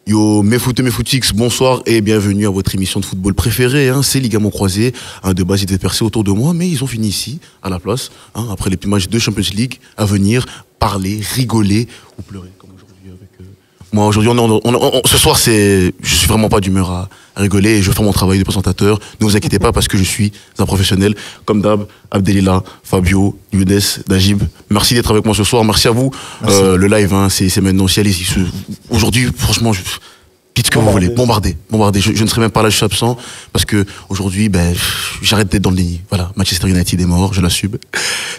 Yo, mes footeux, mes footix, bonsoir et bienvenue à votre émission de football préférée. C'est Ligaments croisés. De base, ils étaient percés autour de moi, mais ils ont fini ici, à la place, après les petits matchs de Champions League, à venir parler, rigoler ou pleurer, comme aujourd'hui avec moi. Aujourd'hui, ce soir, je suis vraiment pas d'humeur à rigoler et je vais faire mon travail de présentateur. Ne vous inquiétez pas parce que je suis un professionnel. Comme d'hab, Abdelila, Fabio, Younes, Najib. Merci d'être avec moi ce soir. Merci à vous. Le live, c'est maintenant aussi. Allez-y. Aujourd'hui, franchement, dites ce que vous voulez. Bombardez. Je ne serai même pas là, je suis absent parce que aujourd'hui, j'arrête d'être dans le déni. Voilà, Manchester United est mort, je l'assume.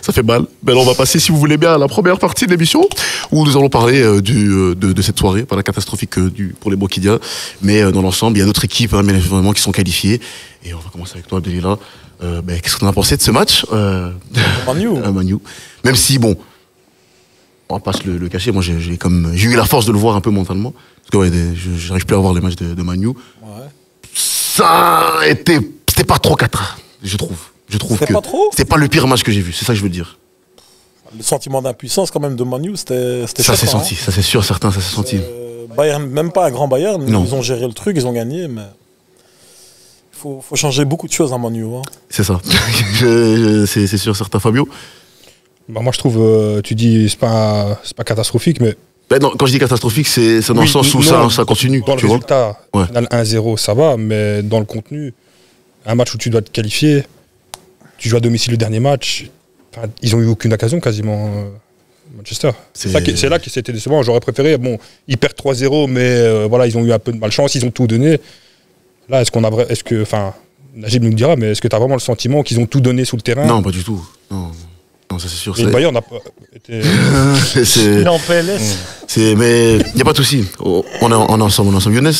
Ça fait mal. Mais on va passer, si vous voulez bien, à la première partie de l'émission où nous allons parler de cette soirée, pas la catastrophique pour les Bokidia, mais dans l'ensemble, il y a d'autres équipes, bien évidemment, qui sont qualifiées. Et on va commencer avec toi, Abdelila. Qu'est-ce qu'on a pensé de ce match Manu. Même si, bon, on va pas se le cacher, moi j'ai eu la force de le voir un peu mentalement. Parce que j'arrive plus à voir les matchs de Manu. Ouais. C'était pas trop 4, je trouve. Je trouve que c'est pas le pire match que j'ai vu, c'est ça que je veux dire. Le sentiment d'impuissance quand même de Manu, c'était ça s'est senti, ça c'est sûr, certain, ça s'est senti. Bayern, même pas un grand Bayern, non. Ils ont géré le truc, ils ont gagné, mais il faut changer beaucoup de choses à Manu. C'est ça, c'est sûr, certain. Fabio. Moi je trouve, tu dis c'est pas catastrophique, mais non, quand je dis catastrophique, c'est dans le sens où ça continue. Dans le résultat, final 1-0, ça va, mais dans le contenu, un match où tu dois te qualifier, tu joues à domicile le dernier match, ils ont eu aucune occasion quasiment, Manchester. C'est là que c'était décevant. J'aurais préféré, bon, ils perdent 3-0, mais voilà, ils ont eu un peu de malchance, ils ont tout donné. Là, Najib nous le dira, mais est-ce que tu as vraiment le sentiment qu'ils ont tout donné sur le terrain? Non, pas du tout. Non, ça c'est sûr. Et le Bayern n'a pas été... Il est en PLS. Mais il n'y a pas de souci. On est ensemble. Younes.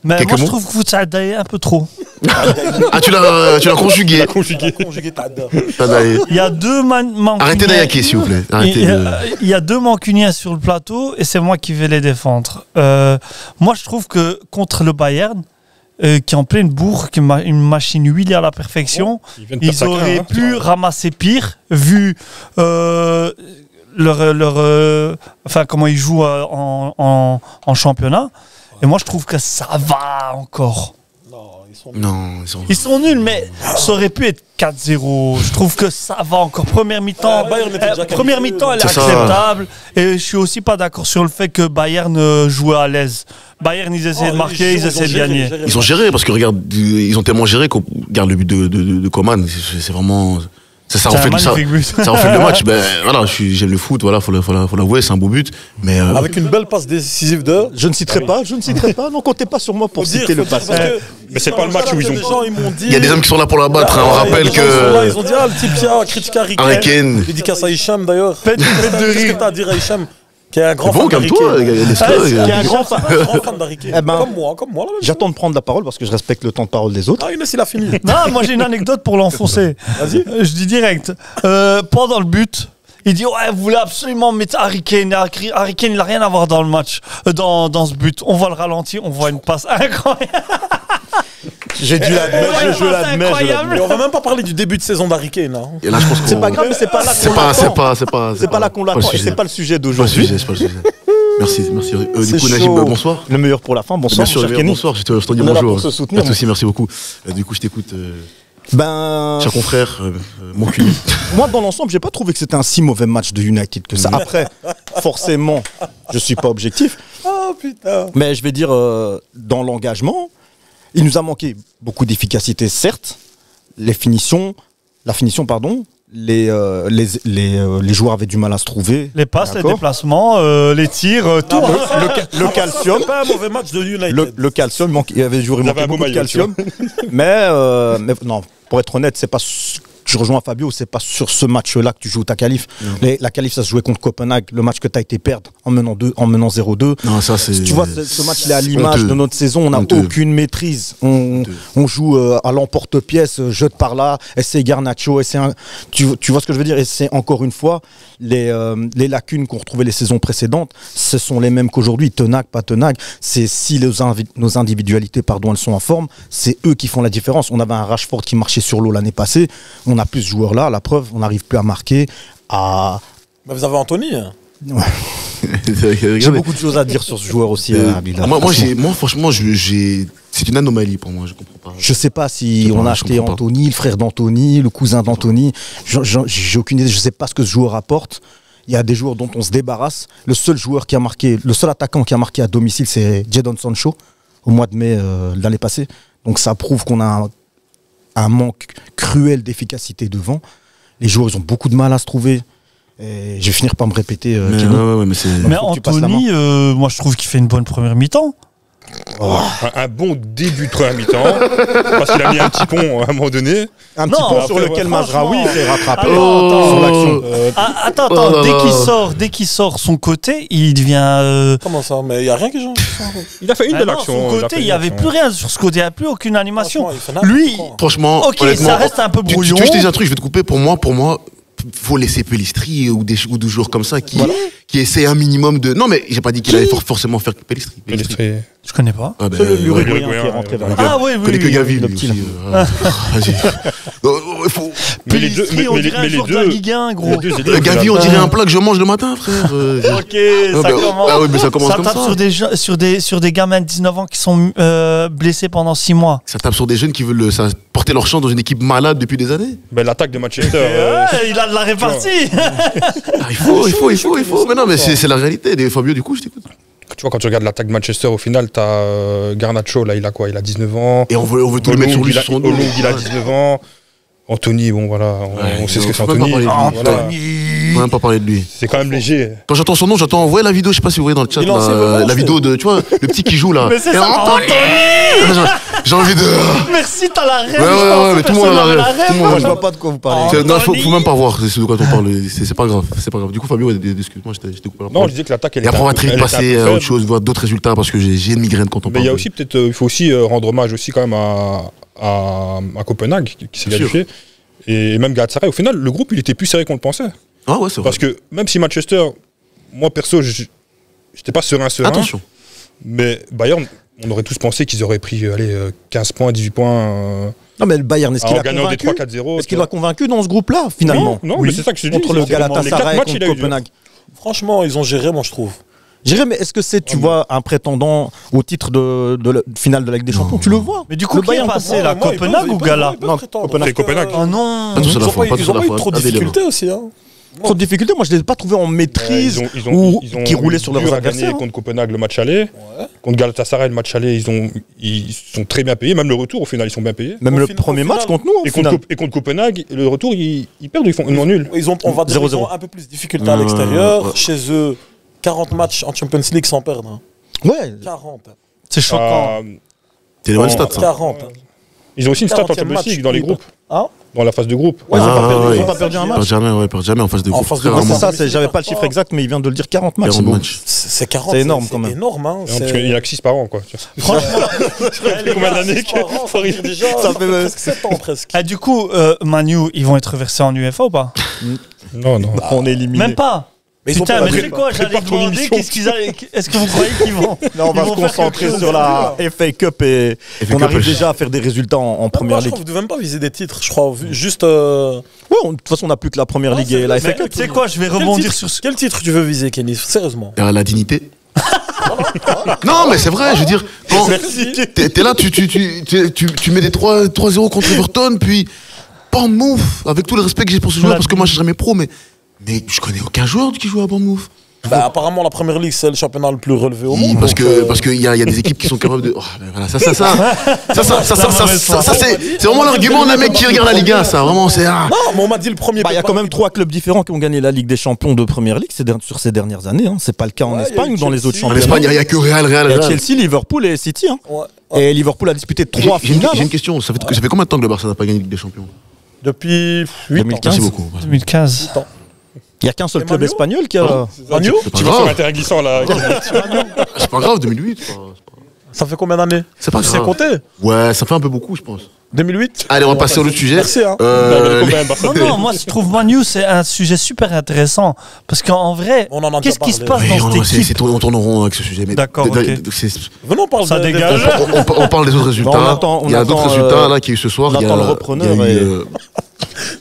Mais moi je trouve que vous t'adayez un peu trop. Tu l'as conjugué. Il y a deux mancuniens. Arrêtez d'aillaquer, s'il vous plaît. Il y a deux mancuniens sur le plateau et c'est moi qui vais les défendre. Moi je trouve que contre le Bayern, qui est en pleine bourre, qui est une machine huilée à la perfection, ils auraient pu ramasser pire, vu comment ils jouent en championnat. Et moi, je trouve que ça va encore. Ils sont nuls, mais ça aurait pu être 4-0. Je trouve que ça va encore. Première mi-temps, elle est acceptable. Et je suis aussi pas d'accord sur le fait que Bayern jouait à l'aise. Bayern, ils essaient de marquer, ils essaient de gagner. Ils ont géré, parce que regarde, ils ont tellement géré qu'on regarde le but de Coman. C'est vraiment... Ça refait le match. Voilà, j'aime le foot, voilà, faut l'avouer, c'est un beau but. Mais avec une belle passe décisive de. Je ne citerai pas, non comptez pas sur moi pour citer le passe. Mais c'est pas le match où ils ont. Il y a des hommes qui sont là pour la battre, on rappelle que. Ils ont dit, le type qui a critiqué Harry Kane. Dédicace à Hicham d'ailleurs. Qu'est-ce que t'as à dire à Hicham? Qui est un grand fan d'Harry Kane. Qui est un grand fan d'Harry Kane. Comme moi. J'attends de prendre la parole parce que je respecte le temps de parole des autres. Younes, il a fini. Non, moi j'ai une anecdote pour l'enfoncer. Vas-y. Je dis direct. Pendant le but, il dit ouais, vous voulez absolument mettre Harry Kane. Harry Kane, il n'a rien à voir dans le match, dans ce but. On voit le ralenti, on voit une passe incroyable. J'ai dû l'admettre, je l'admets. Mais on va même pas parler du début de saison d'Harry Kane. Et là, je pense c'est pas grave, mais c'est pas là qu'on l'attend. C'est pas là qu'on l'attend et c'est pas le sujet d'aujourd'hui. C'est pas le sujet. Merci. Du coup, Najib, bonsoir. Le meilleur pour la fin, bonsoir. Bien sûr, bonsoir, je te dis bonjour. Pas de soucis, merci beaucoup. Du coup, je t'écoute. Cher confrère, mon cul. Moi, dans l'ensemble, j'ai pas trouvé que c'était un si mauvais match de United que ça. Après, forcément, je suis pas objectif. Oh putain. Mais je vais dire, dans l'engagement, il nous a manqué beaucoup d'efficacité, certes. La finition, les joueurs avaient du mal à se trouver. Les passes, les déplacements, les tirs, tout. Le calcium. C'est pas un mauvais match de United. Le calcium, il y avait beaucoup de calcium. mais non, pour être honnête, c'est pas. Je rejoins Fabio, c'est pas sur ce match-là que tu joues ta qualif. La qualif, ça se jouait contre Copenhague, le match que tu as été perdre en menant 0-2. Non, ça c'est. Tu vois, ce match, il est à l'image de notre saison. On n'a aucune maîtrise. On joue à l'emporte-pièce, jeu de par là, essai Garnacho, tu vois ce que je veux dire? Et c'est encore une fois, les lacunes qu'on retrouvait les saisons précédentes, ce sont les mêmes qu'aujourd'hui. Tenague, pas Tenague. C'est si nos individualités, elles sont en forme, c'est eux qui font la différence. On avait un Rashford qui marchait sur l'eau l'année passée. On a plus ce joueur-là, la preuve, on n'arrive plus à marquer. Mais vous avez Anthony. Ouais. J'ai beaucoup de choses à dire sur ce joueur aussi. Moi, franchement, c'est une anomalie pour moi. Je comprends pas. Je sais pas si on a acheté Anthony, le frère d'Anthony, le cousin d'Anthony. J'ai aucune idée. Je sais pas ce que ce joueur apporte. Il y a des joueurs dont on se débarrasse. Le seul attaquant qui a marqué à domicile, c'est Jadon Sancho au mois de mai de l'année passée. Donc ça prouve qu'on a un manque cruel d'efficacité devant. Les joueurs, ils ont beaucoup de mal à se trouver. Et je vais finir par me répéter. Mais Anthony, moi je trouve qu'il fait une bonne première mi-temps. Un bon début de première mi-temps, parce qu'il a mis un petit pont à un moment donné. Un petit pont sur lequel Mazraoui s'est rattrapé sur l'action. Attends, dès qu'il sort son côté, il devient... Comment ça? Mais il n'y a rien qui change. Il a fait une belle action. Son côté, il n'y avait plus rien sur ce côté, il n'y a plus aucune animation. Lui, franchement, ok, ça reste un peu brouillon. Tu veux que je te dise un truc, je vais te couper. Pour moi, faut laisser Pellistri ou des joueurs comme ça qui essaient un minimum de... Non, mais j'ai pas dit qu'il allait forcément faire Pellistri. Je connais pas. C'est l'Uruguayen qui est rentré dans la... Ah oui, je connais que Gavi, le petit. Vas-y. Mais les deux, on dirait un joueur de la Ligue 1, gros. Gavi, on dirait un plat que je mange le matin, frère. Ok, ça commence. Ah oui, mais ça commence comme ça. Ça tape sur des gamins de 19 ans qui sont blessés pendant 6 mois. Ça tape sur des jeunes qui veulent porter leur chance dans une équipe malade depuis des années. L'attaque de Manchester. Il a de la répartie. Il faut. Mais non, mais c'est la réalité. Fabio, du coup, je t'écoute. Tu vois, quand tu regardes l'attaque de Manchester, au final, t'as Garnacho, là, il a quoi? Il a 19 ans. Et on veut tout le mettre sur lui. Il a 19 ans. Anthony, bon voilà, on sait ce que c'est Anthony. On va même pas parler de lui. C'est quand même léger. Quand j'entends son nom, j'entends, ouais, la vidéo, je sais pas si vous voyez dans le chat, la vidéo de, tu vois, le petit qui joue là. Mais c'est ça, Anthony. J'ai envie de... Merci, t'as la rêve. Ouais, mais tout le monde a la rêve. Moi, je vois pas de quoi vous parlez. Non, faut même pas voir de quoi on parle. C'est pas grave. Du coup, Fabio, excuse-moi, je t'ai coupé la parole. Non, je disais que l'attaque, elle est... Et après, on va très vite passer à autre chose, voir d'autres résultats, parce que j'ai une migraine quand on parle. Mais il y a aussi peut-être, il faut aussi rendre hommage aussi quand même à Copenhague, qui s'est qualifié. Et même Galatasaray, au final, le groupe, il était plus serré qu'on le pensait. Ah ouais, c'est vrai. Parce que même si Manchester, moi perso, j'étais pas serein. Attention. Mais Bayern, on aurait tous pensé qu'ils auraient pris 15 points, 18 points. Non, mais le Bayern, est-ce qu'il a convaincu? Des 3-4-0. Est-ce qu'il a convaincu dans ce groupe-là, finalement? Non, mais c'est ça que je dis. Contre le Galatasaray, contre Copenhague. Franchement, ils ont géré, moi, je trouve. Mais est-ce que c'est, tu vois, un prétendant au titre de la finale de la Ligue des Champions? Tu le vois? Mais du coup, qui est passé là, Copenhague ou Gala? Non, Copenhague. Oh non. Ils ont pas eu trop de difficultés aussi. Trop de difficultés, moi je ne les ai pas trouvés en maîtrise ou qui roulaient sur leurs adversaires. Contre Copenhague le match aller, contre Galatasaray le match aller, ils sont très bien payés, même le retour au final ils sont bien payés. Même le premier match contre nous et contre Copenhague, le retour ils perdent, ils font nul. On va dire qu'ils ont un peu plus de difficultés à l'extérieur, chez eux 40 matchs en Champions League sans perdre. Ouais. 40. C'est choquant. C'est les bonnes stats ça. 40. Ils ont aussi une stat en Champions League dans les groupes. Dans la phase de groupe. Ouais, ils n'ont pas perdu un match. Ils perdent jamais en phase de groupe. C'est ça, j'avais pas le chiffre exact, mais il vient de le dire, 40 matchs. C'est 40. C'est énorme quand même. C'est énorme. Il y a que 6 par an, quoi. Franchement, combien d'années ça fait presque 7 ans presque. Du coup, Manu, ils vont être versés en UEFA ou pas? Non. On est éliminé. Même pas. Putain, mais c'est quoi? J'allais demander est-ce que vous croyez qu'ils vont... Non, on va se concentrer sur la FA Cup et on arrive déjà à faire des résultats en Première Ligue. Vous ne devez même pas viser des titres, je crois. Juste... Ouais, de toute façon, on n'a plus que la Première Ligue et la FA Cup. Tu sais quoi? Je vais rebondir sur... Quel titre tu veux viser, Kenny? Sérieusement. La dignité. Non, mais c'est vrai, je veux dire, quand t'es là, tu mets des 3-0 contre Everton, puis Bournemouth, avec tout le respect que j'ai pour ce joueur, parce que moi je suis jamais pro, mais je connais aucun joueur qui joue à Bournemouth. Apparemment, la Première Ligue, c'est le championnat le plus relevé au monde. Parce qu'il y a des équipes qui sont capables de. Oh, voilà, ça c'est vraiment l'argument d'un mec qui regarde la Ligue 1, ça. Vraiment, c'est. Non, mais on m'a dit le premier. Il y a quand même 3 clubs différents qui ont gagné la Ligue des Champions de Première Ligue sur ces dernières années. C'est pas le cas en Espagne ou dans les autres championnats. En Espagne, il n'y a que Real. Chelsea, Liverpool et City. Et Liverpool a disputé 3 finales. J'ai une question. Ça fait combien de temps que le Barça n'a pas gagné la Ligue des Champions? Depuis 8 ans. Merci beaucoup. 2015. Il n'y a qu'un seul club espagnol qui a... Manu ? Tu vas sur l'intéressant là. C'est pas grave, 2008. Ça fait combien d'années? C'est pas grave. C'est compté? Ouais, ça fait un peu beaucoup, je pense. 2008? Allez, on va passer au autre sujet. Merci. Non, moi je trouve Manu, c'est un sujet super intéressant. Parce qu'en vrai, qu'est-ce qui se passe dans cette équipe? On tourne en rond avec ce sujet. D'accord, ok. Venons, on parle ça dégage. On parle des autres résultats. Il y a d'autres résultats là qui eu ce soir. On attend le repreneur.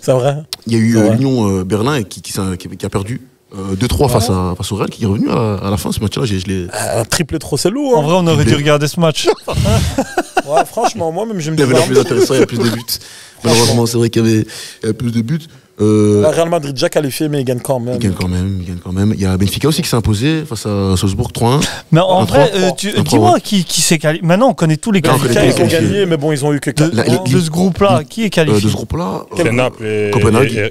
C'est vrai. Il y a eu Lyon Berlin qui a perdu 2-3 face au Real qui est revenu à la fin ce match-là. Un triplé de Rosselló. En vrai, on aurait dû regarder ce match. Ouais, franchement, moi-même, je me dis. Il y avait plus intéressant, il y a plus de buts. Malheureusement, c'est vrai qu'il y avait plus de buts. Real Madrid déjà qualifié, mais il gagne quand même. Il gagne quand même. Il y a Benfica aussi qui s'est imposé face à Salzbourg 3-1. Mais en vrai, dis-moi qui s'est qualifié. Maintenant, on connaît tous les qualifiés. Ils ont gagné, mais bon, ils ont eu que 4 de ce groupe-là, qui est qualifié? De ce groupe-là, Naples et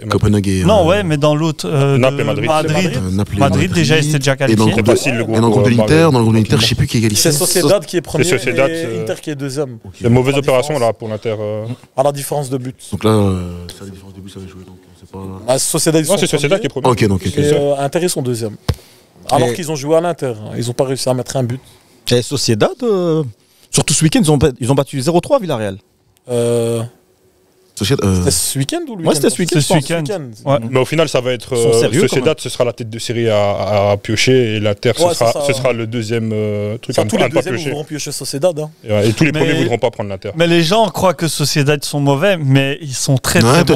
Copenhague et... Non, ouais, mais dans l'autre... Naples et Madrid. Madrid, déjà, ils étaient déjà qualifiés. Et dans le groupe de l'Inter, je ne sais plus qui est qualifié. C'est Sociedad qui est premier et Inter qui est deuxième. C'est une mauvaise opération là pour l'Inter. À la différence de but. Donc là, c'est la différence de but, ça va jouer. Sociedad, c'est Sociedad qui est premier. Ok. Et Inter, ils sont deuxième. Alors qu'ils ont joué à l'Inter. Ils n'ont pas réussi à mettre un but. Et Sociedad, surtout ce week-end, ils ont battu 0-3 Villarreal. C'était ce week-end ou le week-end? Ouais, c'était ce week-end. Ouais. Mais au final, ça va être Sociedad, ce sera la tête de série à piocher et l'Inter, ce sera le deuxième truc à tous les deuxièmes voudront piocher Sociedad. Hein. Et tous les premiers ne voudront pas prendre l'Inter. Mais les gens croient que Sociedad sont mauvais, mais ils sont très bons.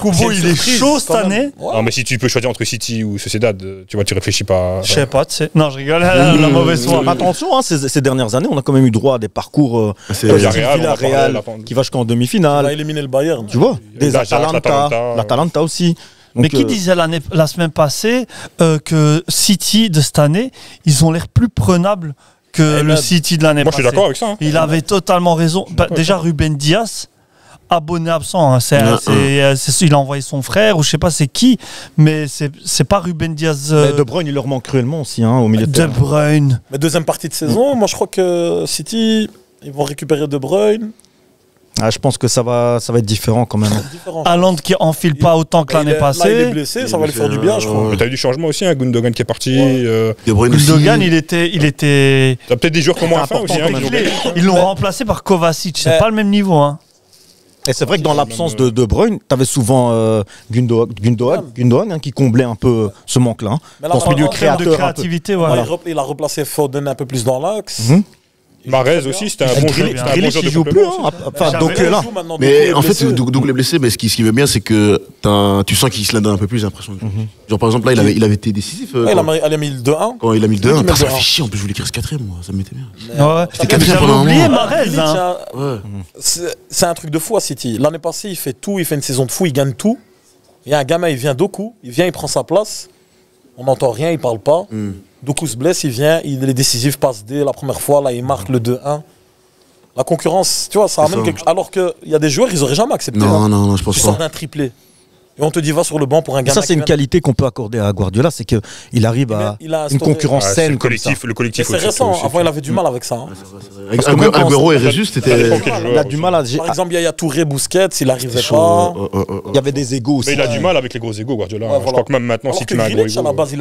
Kubo, il est chaud cette année. Non, mais si tu peux choisir entre City ou Sociedad, tu réfléchis pas. Je sais pas, tu sais. Non, je rigole, la mauvaise foi. Attention, ces dernières années, on a quand même eu droit à des parcours Villarreal qui va jusqu'en demi-finale. Il a éliminé le Bayern. Tu vois, des l'Atalanta aussi. Donc, mais qui disait la semaine passée que City de cette année, ils ont l'air plus prenables que le City de l'année passée. Moi, je suis d'accord avec ça. Hein. Il avait totalement raison. Déjà, Ruben Dias, abonné absent. Hein. Il a envoyé son frère, ou je sais pas c'est qui, mais c'est pas Ruben Dias. Mais De Bruyne, il leur manque cruellement aussi au milieu de terrain. De Bruyne. Mais deuxième partie de saison, moi je crois que City, ils vont récupérer De Bruyne. Je pense que ça va être différent quand même. Haaland qui enfile pas autant que l'année passée. Là, il est blessé, ça va lui faire du bien, je crois. Mais t'as eu du changement aussi, Gundogan qui est parti. Gundogan, il était. T'as peut-être des joueurs comme moi à fin aussi. Ils l'ont remplacé par Kovacic. C'est pas le même niveau. Hein. Et c'est vrai que dans l'absence de Bruyne, t'avais souvent Gundogan qui comblait un peu ce manque-là. Dans ce milieu créateur. De créativité, il a replacé Foden un peu plus dans l'axe. Mahrez aussi, c'était un bon joueur. Grealish, il joue plus. Donc là. Mais en fait, Douglas est blessé, mais ce qui veut bien, c'est que tu sens qu'il se donne un peu plus, j'ai l'impression. Genre, par exemple, là, il avait été décisif. Il a mis le 2-1. Quand il a mis le 2-1, ça m'a fait chier. En plus, je voulais qu'il reste 4ème, moi. Ça me mettait bien. C'était 4ème pendant un moment. Mahrez. C'est un truc de fou à City. L'année passée, il fait tout. Il fait une saison de fou. Il gagne tout. Il y a un gamin, il vient Doku. Il vient, il prend sa place. On n'entend rien, il parle pas. Doku se blesse, il vient, il est décisif, passe D la première fois, là il marque le 2-1. La concurrence, tu vois, ça amène quelque chose. Alors qu'il y a des joueurs, ils n'auraient jamais accepté. Non, je pense pas. Tu sors d'un triplé. Et on te dit, va sur le banc pour un gamin. Ça, c'est une qualité qu'on peut accorder à Guardiola, c'est qu'il arrive à une concurrence saine. Le collectif c'est récent, avant il avait du mal avec ça. Agüero et Régis, c'était. Il a du mal à. Par exemple, il y a Touré, Busquets, il n'arrivait pas. Il y avait des égos aussi. Mais il a du mal avec les gros égos, Guardiola. Je crois que même maintenant, si tu mets un gros égo. À la base,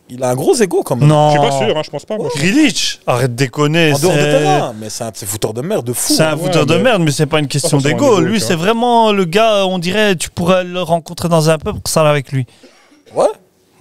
il a un gros égo quand même. Non. Je suis pas sûr, je pense pas. Grealish, arrête de déconner. En dehors de terrain, mais c'est un fouteur de merde de fou. C'est un fouteur de merde, mais c'est pas une question d'égo. Lui, c'est vraiment le gars, on dirait, tu pourrais le rencontrer dans un pub pour ça avec lui. Ouais.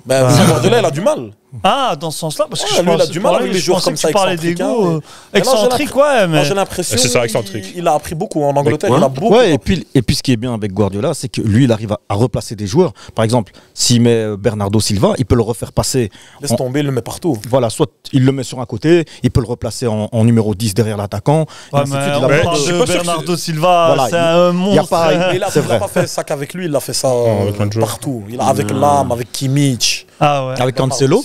Ben, Guardiola, il a du mal. Ah, dans ce sens-là, parce que lui, il a du mal avec les joueurs comme ça. Tu parlais d'égo. Excentrique, ouais, mais. J'ai l'impression c'est ça, excentrique. Il a appris beaucoup en Angleterre. Il a beaucoup. Ouais, et puis ce qui est bien avec Guardiola, c'est que lui, il arrive à replacer des joueurs. Par exemple, s'il met Bernardo Silva, il peut le refaire passer. Laisse tomber, il le met partout. Voilà, soit il le met sur un côté, il peut le replacer en numéro 10 derrière l'attaquant. Ouais, mais on parle de Bernardo Silva, c'est un monstre. Il n'a pas fait ça qu'avec lui, il a fait ça partout. Avec Lam, avec Kimmich. Ah ouais. Avec Cancelo.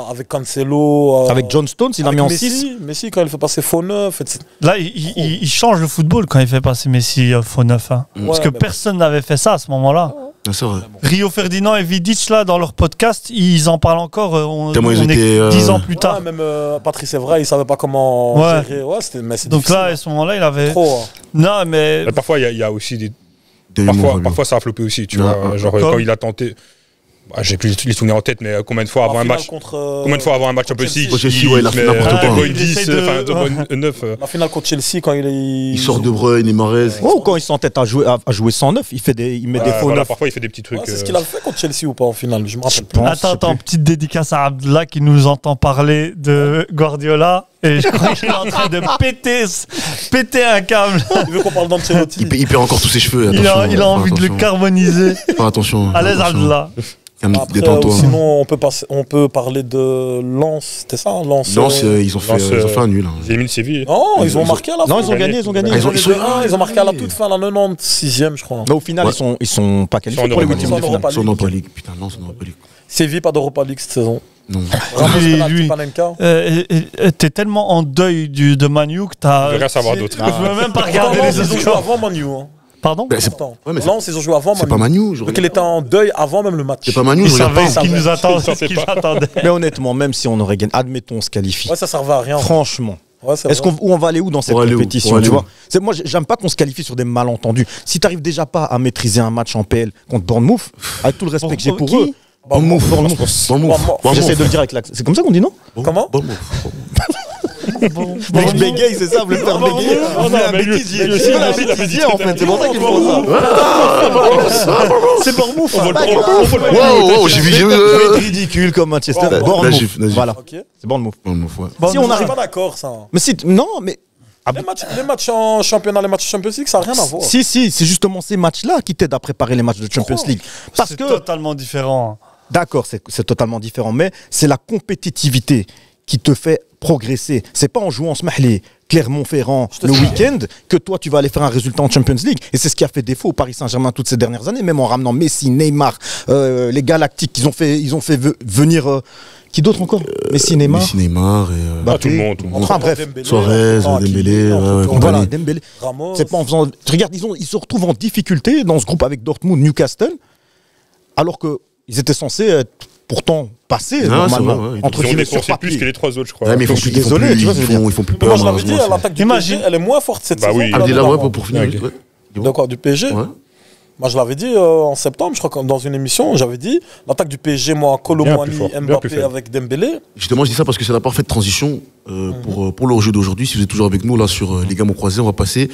Avec Cancelo. Avec John Stones, il a mis en 6. Messi, quand il fait passer faux neuf. Là, il change le football quand il fait passer Messi faux neuf. Hein. Parce que personne n'avait fait ça à ce moment-là. C'est vrai. Rio Ferdinand et Vidic, là, dans leur podcast, ils en parlent encore. On est 10 ans plus tard. Ouais, même Patrice Evra, il ne savait pas comment gérer. Ouais, donc là, à ce moment-là, il avait. Trop. Non, mais. Parfois, il y a aussi des. Parfois, ça a floppé aussi. Tu vois, genre quand il a tenté. J'ai plus les souvenirs en tête, mais combien de fois avant un match Champions League il a fait n'importe quoi. De 9. La finale contre Chelsea, quand il sort De Bruyne et Mahrez. Ou quand il s'entête à jouer 109, il met des faux neufs. Parfois, il fait des petits trucs. C'est ce qu'il a fait contre Chelsea ou pas en finale, je me rappelle pas. Attends, petite dédicace à Abdallah qui nous entend parler de Guardiola. Et je crois qu'il est en train de péter un câble. Il veut qu'on parle d'Ancelotti. Il perd encore tous ses cheveux. Il a envie de le carboniser. Attention. À l'aise, Abdallah. Après, sinon, on peut parler de Lens, c'était ça, Lens. Ils ont fait un nul. Ils ont éliminé Séville. Non, ils ont marqué à la fin. Non, ils ont gagné. Ils ont marqué à la toute fin, la 96e, je crois. Mais au final, ils sont pas qualifiés pour les huitièmes de finale. Ils sont en Europa League. Putain, non, c'est en Europa League. Séville, pas d'Europa League cette saison. Non. Lui, t'es tellement en deuil de Manu que t'as. Je veux rien savoir d'autre. Je veux même pas regarder les autres. Ils ont joué avant Manu. Pardon? Lens, ils ont joué avant Manu. C'est pas Manu. Donc il était en deuil avant même le match. C'est pas Manu, il savait ce qui nous attendait. Mais honnêtement, même si on aurait gagné, admettons, on se qualifie. Ouais, ça servait à rien. Franchement. Ouais, on va aller où dans cette compétition, tu vois? Moi, j'aime pas qu'on se qualifie sur des malentendus. Si t'arrives déjà pas à maîtriser un match en PL contre Bournemouth, avec tout le respect que j'ai pour eux. Bournemouth. J'essaie de le dire avec l'accent. C'est comme ça qu'on dit, non? Comment? Je bégaye, c'est ça, vous voulez me faire bégayer? Vous voulez un bêtisier, en fait, c'est pour ça qu'ils font ça. C'est Bournemouth. Wow, j'ai vu. Ridicule comme Manchester. Bournemouth. Voilà. C'est Bournemouth. Si on n'arrive pas d'accord, ça. Mais si, non, mais. Les matchs en championnat, les matchs Champions League, ça n'a rien à voir. Si, c'est justement ces matchs-là qui t'aident à préparer les matchs de Champions League. Parce que c'est totalement différent. D'accord, c'est totalement différent, mais c'est la compétitivité qui te fait progresser. C'est pas en jouant Smahli, Clermont-Ferrand le week-end que toi tu vas aller faire un résultat en Champions League. Et c'est ce qui a fait défaut au Paris Saint-Germain toutes ces dernières années, même en ramenant Messi, Neymar, les Galactiques, ils ont fait venir qui d'autre encore? Messi, Neymar et tout le monde. Enfin bref, Suarez, Dembélé, voilà, Dembélé. Ramos. C'est pas en faisant. Regarde, ils se retrouvent en difficulté dans ce groupe avec Dortmund, Newcastle, alors que ils étaient censés être pourtant passer normalement entre guillemets sur papier. Plus que les trois autres, je crois. Mais ils font plus peur. Moi, je l'avais dit, l'attaque du PSG, elle est moins forte cette saison. Pour finir. D'accord, du PSG. Moi, je l'avais dit en septembre, je crois, dans une émission, j'avais dit l'attaque du PSG, moi, Colomboigny, Mbappé avec Dembélé. Justement, je dis ça parce que c'est la parfaite transition pour le jeu d'aujourd'hui. Si vous êtes toujours avec nous là sur les Gamins Croisés, on va passer.